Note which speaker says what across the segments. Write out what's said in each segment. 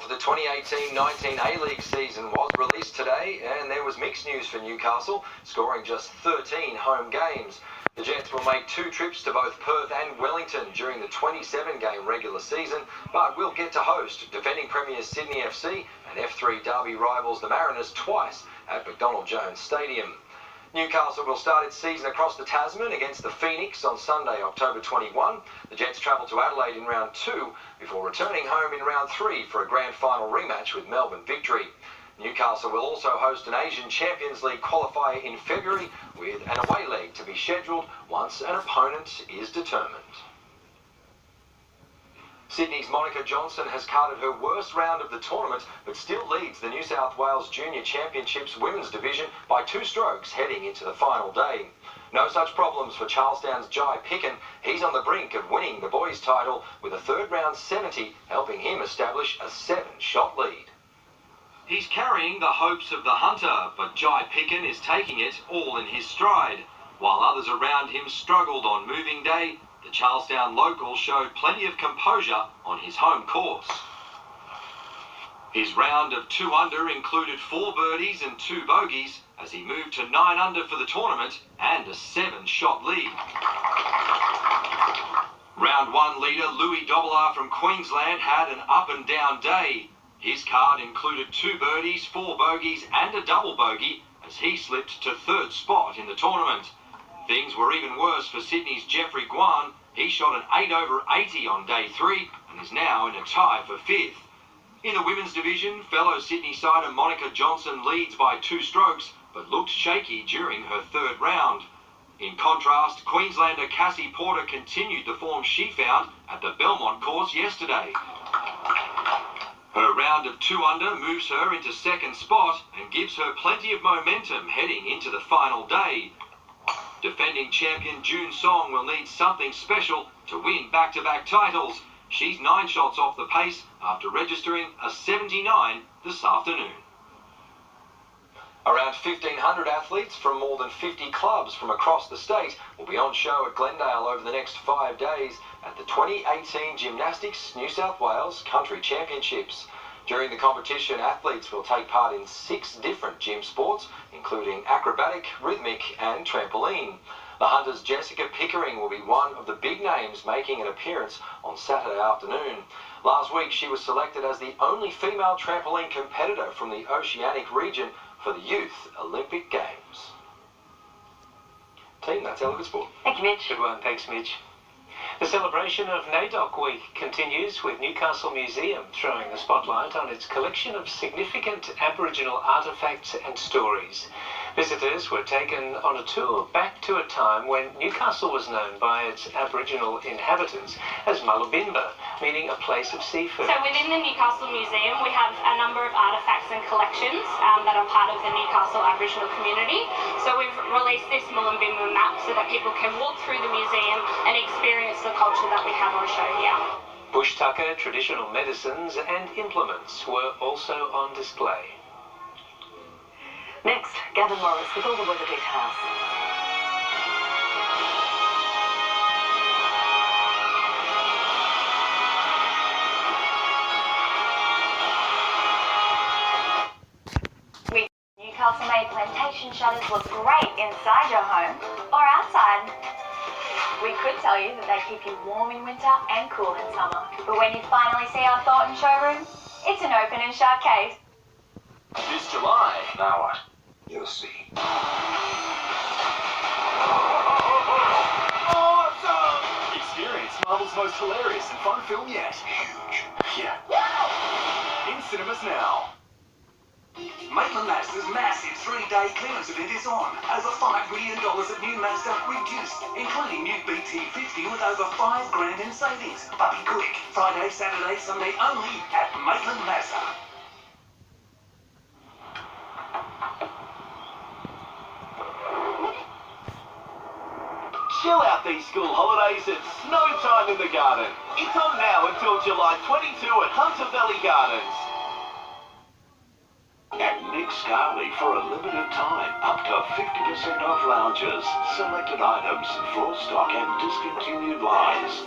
Speaker 1: for the 2018-19 A-League season was released today, and there was mixed news for Newcastle, scoring just 13 home games. The Jets will make 2 trips to both Perth and Wellington during the 27-game regular season, but will get to host defending premiers Sydney FC and F3 Derby rivals the Mariners twice at McDonald Jones Stadium. Newcastle will start its season across the Tasman against the Phoenix on Sunday, October 21. The Jets travel to Adelaide in round 2 before returning home in round 3 for a grand final rematch with Melbourne Victory. Newcastle will also host an Asian Champions League qualifier in February with an away leg to be scheduled once an opponent is determined. Sydney's Monica Johnson has carded her worst round of the tournament, but still leads the New South Wales Junior Championships women's division by 2 strokes heading into the final day. No such problems for Charlestown's Jai Picken. He's on the brink of winning the boys' title with a third round 70, helping him establish a 7-shot lead. He's carrying the hopes of the hunter, but Jai Picken is taking it all in his stride. While others around him struggled on moving day, the Charlestown local showed plenty of composure on his home course. His round of 2 under included 4 birdies and 2 bogeys as he moved to 9 under for the tournament and a 7-shot lead. Round 1 leader Louis Dobbelaar from Queensland had an up-and-down day. His card included 2 birdies, 4 bogeys and a double bogey as he slipped to 3rd spot in the tournament. Things were even worse for Sydney's Jeffrey Guan. He shot an 8 over 80 on day 3 and is now in a tie for 5th. In the women's division, fellow Sydney sider Monica Johnson leads by 2 strokes, but looked shaky during her 3rd round. In contrast, Queenslander Cassie Porter continued the form she found at the Belmont course yesterday. Her round of 2 under moves her into 2nd spot and gives her plenty of momentum heading into the final day. Defending champion June Song will need something special to win back-to-back titles. She's 9 shots off the pace after registering a 79 this afternoon. Around 1,500 athletes from more than 50 clubs from across the state will be on show at Glendale over the next 5 days at the 2018 Gymnastics New South Wales Country Championships. During the competition, athletes will take part in 6 different gym sports, including acrobatic, rhythmic and trampoline. The Hunters' Jessica Pickering will be one of the big names making an appearance on Saturday afternoon. Last week, she was selected as the only female trampoline competitor from the Oceanic region for the Youth Olympic Games. Team, that's our look at sport.
Speaker 2: Thank you, Mitch.
Speaker 3: Good one, thanks, Mitch. The celebration of NAIDOC Week continues with Newcastle Museum throwing the spotlight on its collection of significant Aboriginal artefacts and stories. Visitors were taken on a tour back to a time when Newcastle was known by its Aboriginal inhabitants as Malubimba, meaning a place of seafood.
Speaker 4: So within the Newcastle Museum we have a number of artefacts and collections that are part of the Newcastle Aboriginal community. So we've released this Mullumbimba map so that people can walk through the museum and experience the culture that we have on show here.
Speaker 3: Bush tucker, traditional medicines and implements were also on display.
Speaker 2: Next, Gavin Morris with all the weather details.
Speaker 5: Newcastle-made plantation shutters look great inside your home or outside. We could tell you that they keep you warm in winter and cool in summer. But when you finally see our Thornton showroom, it's an open and shut case.
Speaker 1: This July.
Speaker 6: Now what? You'll see.
Speaker 1: Awesome! Experience Marvel's most hilarious and fun film yet.
Speaker 6: Huge.
Speaker 1: Yeah. In cinemas now.
Speaker 7: Maitland Mazda's massive 3-day clearance event is on. Over $5 million of new Mazda reduced, including new BT50 with over $5,000 in savings. But be quick, Friday, Saturday, Sunday only at Maitland Mazda.
Speaker 8: Chill out these school holidays at Snow Time in the Garden. It's on now until July 22 at Hunter Valley Gardens.
Speaker 6: At Nick Scarley for a limited time, up to 50% off lounges, selected items, floor stock and discontinued lines.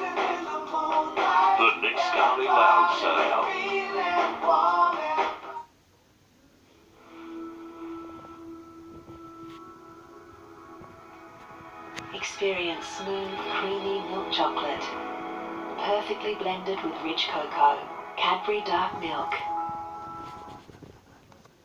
Speaker 6: The Nick Scarley Lounge Sale.
Speaker 9: Experience smooth, creamy milk chocolate. Perfectly blended with rich cocoa. Cadbury Dark Milk.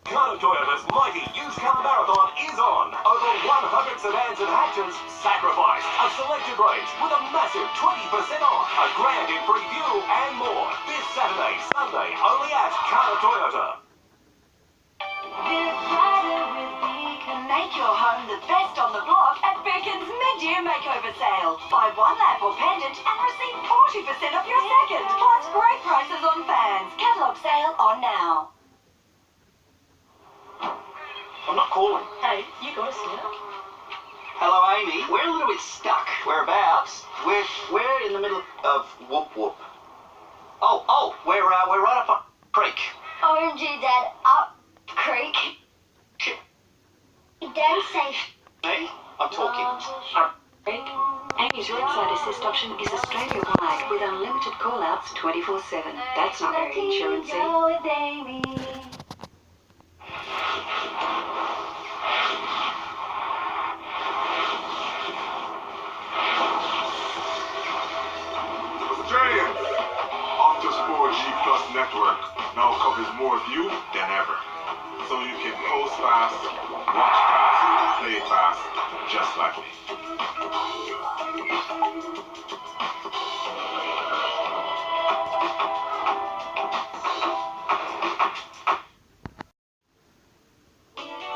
Speaker 8: Carter Toyota's mighty used car marathon is on. Over 100 sedans and hatches sacrificed. A selected range with a massive 20% off. A grand in free fuel and more. This Saturday, Sunday, only at Carter Toyota.
Speaker 10: Make your home the best on the block at Beacon's mid-year makeover sale. Buy one lamp or pendant and receive 40% off your second. Plus great prices on fans. Catalogue sale on now.
Speaker 8: I'm not calling.
Speaker 2: Hey, you got a snack?
Speaker 11: Hello, Amy. We're a little bit stuck. Whereabouts? We're in the middle of whoop whoop. We're right up on creek.
Speaker 5: OMG, Dad, up creek. Don't say
Speaker 11: Me? I'm talking.
Speaker 9: Amy's roadside assist option is Australia-wide with unlimited call-outs 24/7. That's not very insurance-y.
Speaker 5: with Amy.
Speaker 12: Australians! Optus 4G Plus network now covers more of you than ever. So you can post fast, watch fast, play fast, just like me.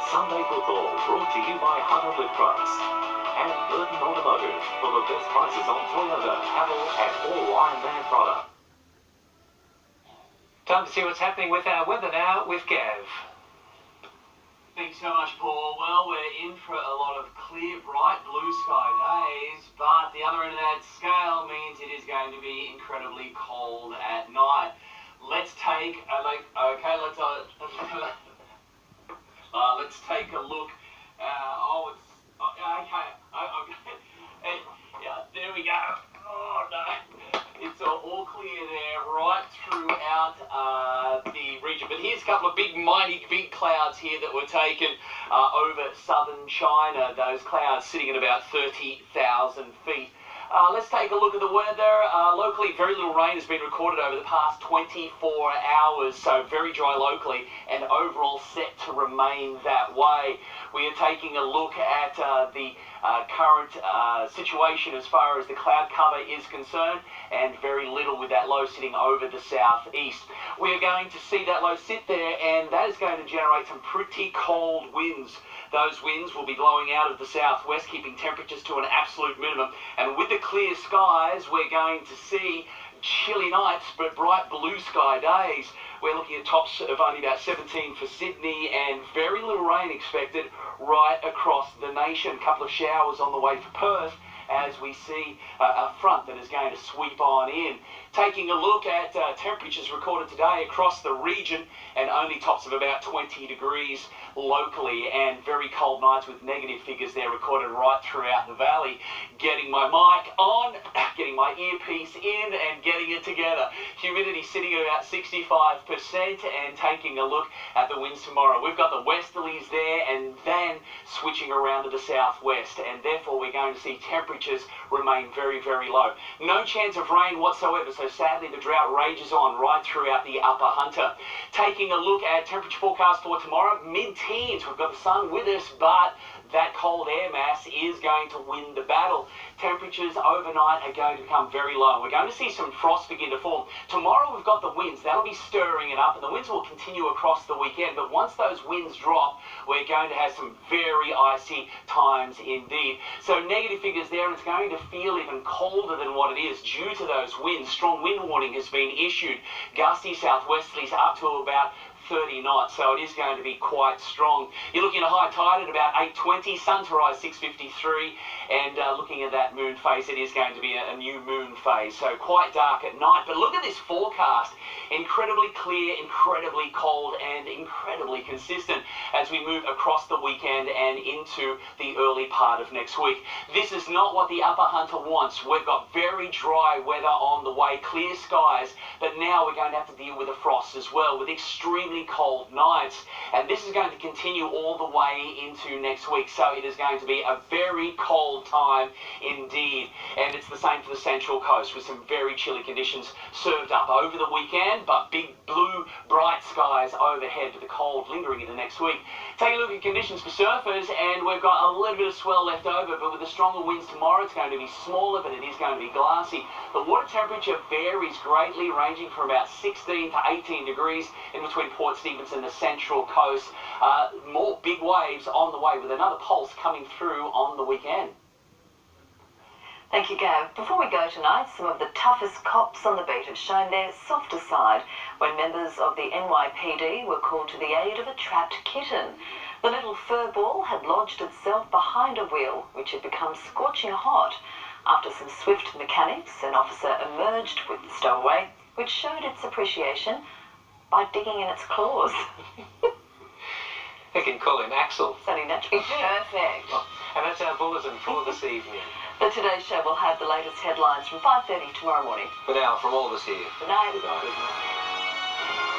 Speaker 8: Sunday football brought to you by Hunter Lift Trucks and Burton Automotive for the best prices on Toyota, Havel and all Ironman products.
Speaker 3: Time to see what's happening with our weather now with Gav.
Speaker 13: Thanks so much, Paul. Well, we're in for a lot of clear, bright blue sky days, but the other end of that scale means it is going to be incredibly cold at night. Let's take a look. Let's take a look. Yeah, there we go. Oh no, it's all clear there, right throughout the region. But here's a couple of mighty big clouds here that were taken over southern China. Those clouds sitting at about 30,000 feet. Let's take a look at the weather. Locally, very little rain has been recorded over the past 24 hours, so very dry locally and overall set to remain that way. We are taking a look at the current situation as far as the cloud cover is concerned, and very little with that low sitting over the southeast. We are going to see that low sit there, and that is going to generate some pretty cold winds. Those winds will be blowing out of the southwest, keeping temperatures to an absolute minimum. And with the clear skies, we're going to see chilly nights but bright blue sky days. We're looking at tops of only about 17 for Sydney and very little rain expected right across the nation. A couple of showers on the way for Perth as we see a front that is going to sweep on in. Taking a look at temperatures recorded today across the region, and only tops of about 20 degrees locally, and very cold nights with negative figures there recorded right throughout the valley. Getting my mic on, getting my earpiece in and getting it together. Humidity sitting at about 65%, and taking a look at the winds tomorrow. We've got the westerlies there and then switching around to the southwest, and therefore we're going to see temperatures remain very, very low. No chance of rain whatsoever, so sadly the drought rages on right throughout the upper Hunter. Taking a look at temperature forecast for tomorrow, mid-teens. We've got the sun with us, but that cold air mass is going to win the battle. Temperatures overnight are going to become very low. We're going to see some frost begin to form. Tomorrow we've got the winds. That'll be stirring it up, and the winds will continue across the weekend. But once those winds drop, we're going to have some very icy times indeed. So negative figures there, and it's going to feel even colder than what it is due to those winds. Strong wind warning has been issued. Gusty southwesterlies up to about 30 knots, so it is going to be quite strong. You're looking at a high tide at about 8:20, sun to rise 6:53, and looking at that moon phase, it is going to be a new moon phase, so quite dark at night. But look at this forecast, incredibly clear, incredibly cold, and incredibly consistent as we move across the weekend and into the early part of next week. This is not what the upper Hunter wants. We've got very dry weather on the way, clear skies, but now we're going to have to deal with the frost as well, with extremely cold nights, and this is going to continue all the way into next week. So it is going to be a very cold cold time indeed. And it's the same for the Central Coast, with some very chilly conditions served up over the weekend, but big blue, bright skies overhead with the cold lingering into next week. Take a look at conditions for surfers, and we've got a little bit of swell left over, but with the stronger winds tomorrow, it's going to be smaller, but it is going to be glassy. The water temperature varies greatly, ranging from about 16 to 18 degrees in between Port Stephens and the Central Coast. More big waves on the way, with another pulse coming through on the weekend.
Speaker 2: Thank you, Gav. Before we go tonight, some of the toughest cops on the beat have shown their softer side when members of the NYPD were called to the aid of a trapped kitten. The little fur ball had lodged itself behind a wheel, which had become scorching hot. After some swift mechanics, an officer emerged with the stowaway, which showed its appreciation by digging in its claws.
Speaker 3: They can call him Axel.
Speaker 2: Sounding naturally perfect.
Speaker 3: And that's our bulletin for this evening.
Speaker 2: The Today Show will have the latest headlines from 5:30 tomorrow morning.
Speaker 14: For now, from all of us here.
Speaker 2: Good night.
Speaker 14: Good night.